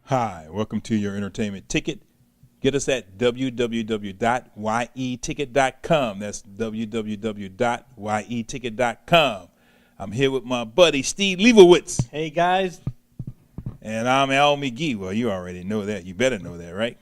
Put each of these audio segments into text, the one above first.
Hi, welcome to your entertainment ticket. Get us at www.yeticket.com. That's www.yeticket.com. I'm here with my buddy Steve Leibowitz. Hey guys. And I'm Al McGee. Well, you already know that. You better know that, right?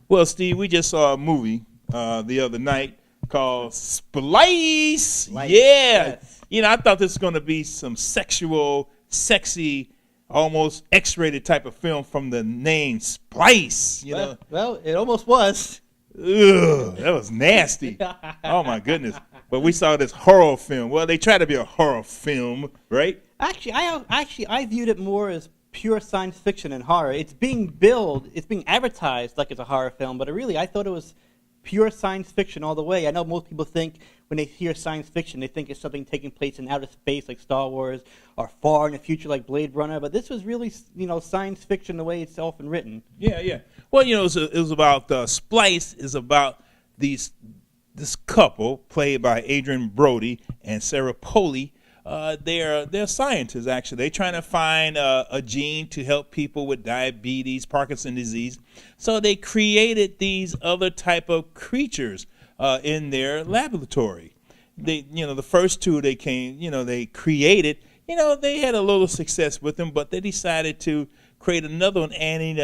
Well, Steve, we just saw a movie the other night called Splice. Yeah. Yes. You know, I thought this was going to be some sexual, sexy, almost X-rated type of film from the name Splice. You know. Well, it almost was. Ugh, that was nasty. Oh my goodness! But we saw this horror film. Well, they try to be a horror film, right? Actually, I viewed it more as pure science fiction and horror. It's being billed, it's being advertised like it's a horror film, but I thought it was pure science fiction all the way. I know most people think when they hear science fiction, they think it's something taking place in outer space like Star Wars or far in the future like Blade Runner, but this was really, science fiction the way it's often written. Yeah. Well, it was about Splice is about this couple played by Adrian Brody and Sarah Polley. They're scientists, actually. They're trying to find a gene to help people with diabetes, Parkinson's disease. So they created these other type of creatures in their laboratory. The first two they created, they had a little success with them, but they decided to create another one, adding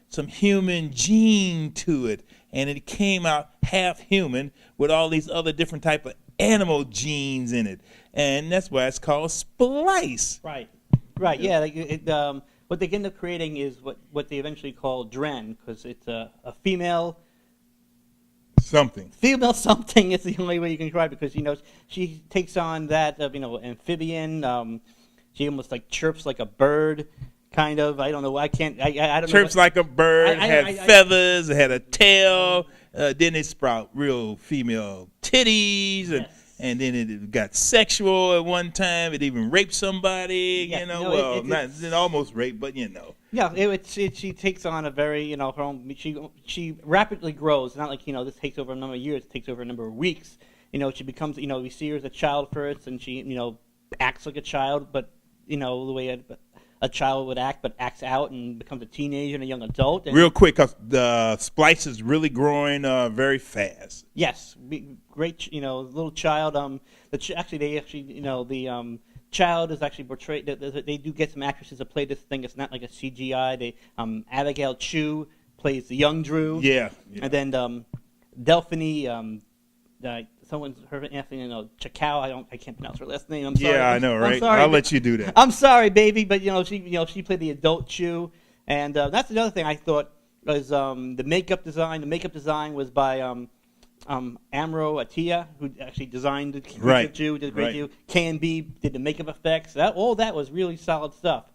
some human gene to it. And it came out half human with all these other different type of animal genes in it. And that's why it's called Splice. Right. Yeah. What they end up creating is what they eventually call Dren, because it's a female something. Female something is the only way you can describe it, because she takes on that amphibian. She almost like chirps like a bird, kind of. I don't know. I don't know. Chirps like a bird. Had feathers. It had a tail. Then it sprout real female titties. Yes. And then it got sexual at one time. It even raped somebody, not almost raped, but Yeah, she takes on a very, her own, she rapidly grows. It's not like, this takes over a number of years. It takes over a number of weeks. She becomes, we see her as a child first, and she, acts like a child, but, the way a child would act, but acts out and becomes a teenager and a young adult. And real quick, because the Splice is really growing very fast. Yes, great. Little child. The child is actually portrayed. They do get some actresses to play this thing. It's not like a CGI. Abigail Chu plays the young Drew. Yeah. And then Delphine. Someone's her Anthony, Chakao. I can't pronounce her last name. I'm sorry. Yeah, I know, right? I'm sorry. I'll let you do that. I'm sorry, baby, but she played the adult Chu, and that's another thing I thought was the makeup design. The makeup design was by Amro Atia, who actually designed the right. Chu, did a great deal. K&B did the makeup effects. All that was really solid stuff.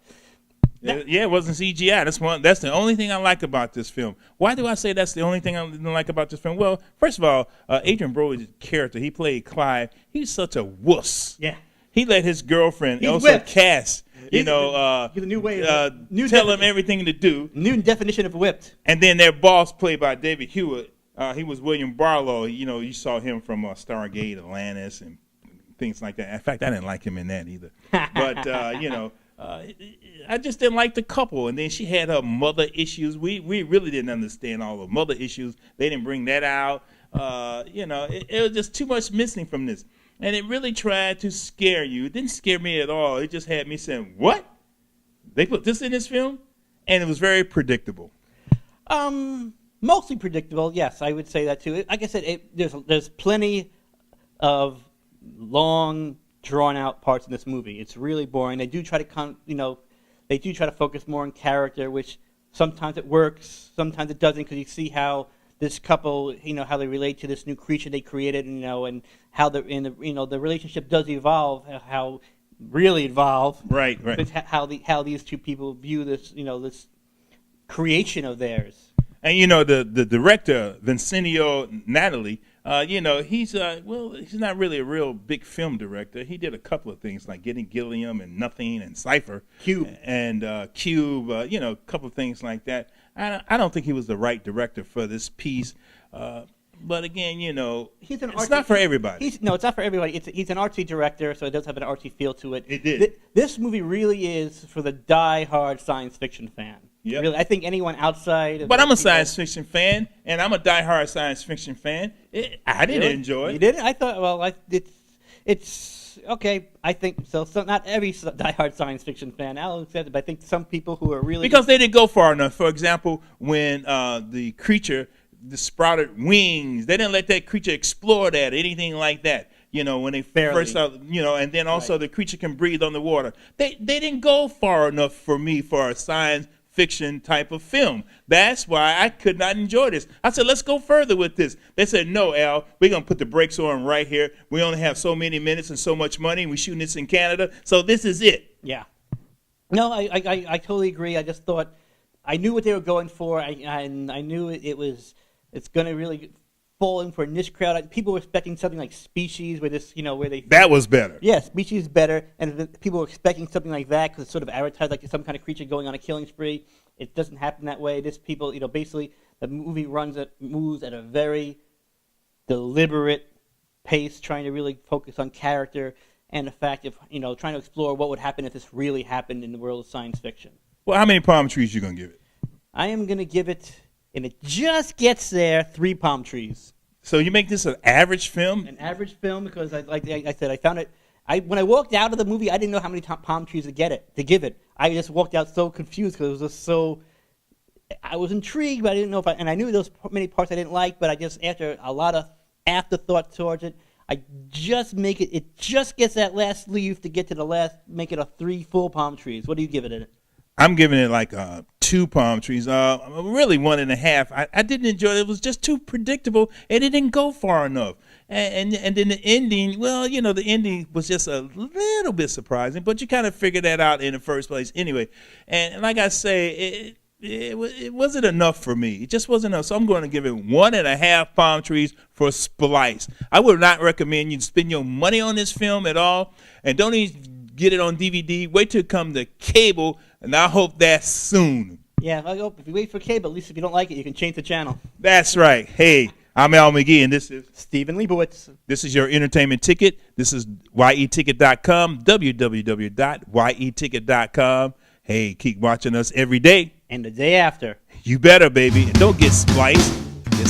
Yeah, it wasn't CGI. That's the only thing I like about this film. Why do I say that's the only thing I like about this film? Well, first of all, Adrian Brody's character, he played Clive. He's such a wuss. Yeah. He let his girlfriend, Elsa whipped. Cass, He's a new way tell him everything to do. New definition of whipped. And then their boss, played by David Hewitt, he was William Barlow. You saw him from Stargate, Atlantis, and things like that. In fact, I didn't like him in that either. But, I just didn't like the couple. And then she had her mother issues. We really didn't understand all the mother issues. They didn't bring that out. It was just too much missing from this. And it really tried to scare you. It didn't scare me at all. It just had me saying, what? They put this in this film? And it was very predictable. Mostly predictable, yes, I would say that too. Like I said, there's plenty of long, drawn-out parts in this movie. It's really boring. They do try to focus more on character, which sometimes it works, sometimes it doesn't, because you see how this couple, how they relate to this new creature they created, and how the relationship does evolve, how really evolve. Right. How these two people view this, this creation of theirs. And you know the director Vincenzo Natali, he's he's not really a real big film director. He did a couple of things like Getting Gilliam and Nothing and Cypher, Cube, and Cube, a couple of things like that. I don't think he was the right director for this piece. But again, it's not for everybody. It's not for everybody. He's an artsy director, so it does have an artsy feel to it. It did. This movie really is for the die-hard science fiction fan. Yep. Really, I think anyone outside of But I'm a science fiction fan, and I'm a die-hard science fiction fan. I didn't really? enjoy it. You didn't? I thought, well, it's okay. I think so. So not every die-hard science fiction fan, I'll accept it, but I think some people who are really... Because they didn't go far enough. For example, when the creature... the sprouted wings. They didn't let that creature explore that or anything like that. When they first out, and then also the creature can breathe underwater. They didn't go far enough for me for a science fiction type of film. That's why I could not enjoy this. I said, let's go further with this. They said, no, Al, we're going to put the brakes on right here. We only have so many minutes and so much money, and we're shooting this in Canada, so this is it. Yeah. No, I totally agree. I just thought, I knew what they were going for, and I knew it's going to really fall in for a niche crowd. People were expecting something like Species, where that was better. Yeah, Species is better, and people were expecting something like that because it's sort of advertised like some kind of creature going on a killing spree. It doesn't happen that way. Basically, the movie moves at a very deliberate pace, trying to really focus on character and the fact of trying to explore what would happen if this really happened in the world of science fiction. Well, how many palm trees you gonna give it? I am gonna give it. And it just gets there, 3 palm trees. So you make this an average film? An average film because, like I said, I found it. When I walked out of the movie, I didn't know how many palm trees to give it. I just walked out so confused because it was just so. I was intrigued, but I didn't know and I knew there was many parts I didn't like, but I just, after a lot of afterthought towards it, I just make it. It just gets that last leaf to get to the last. Make it a 3 full palm trees. What do you give it in it? I'm giving it like 2 palm trees. Really 1.5. I didn't enjoy it. It was just too predictable, and it didn't go far enough. And then the ending, the ending was just a little bit surprising, but you kind of figured that out in the first place anyway. And like I say, it wasn't enough for me. It just wasn't enough. So I'm going to give it 1.5 palm trees for Splice. I would not recommend you spend your money on this film at all, and don't even get it on DVD. Wait till it comes to cable. And I hope that's soon. Yeah, I hope if you wait for cable, at least if you don't like it, you can change the channel. That's right. Hey, I'm Al McGee, and this is Stephen Leibowitz. This is your entertainment ticket. This is yeticket.com, www.yeticket.com. Hey, keep watching us every day. And the day after. You better, baby. And don't get spliced. Get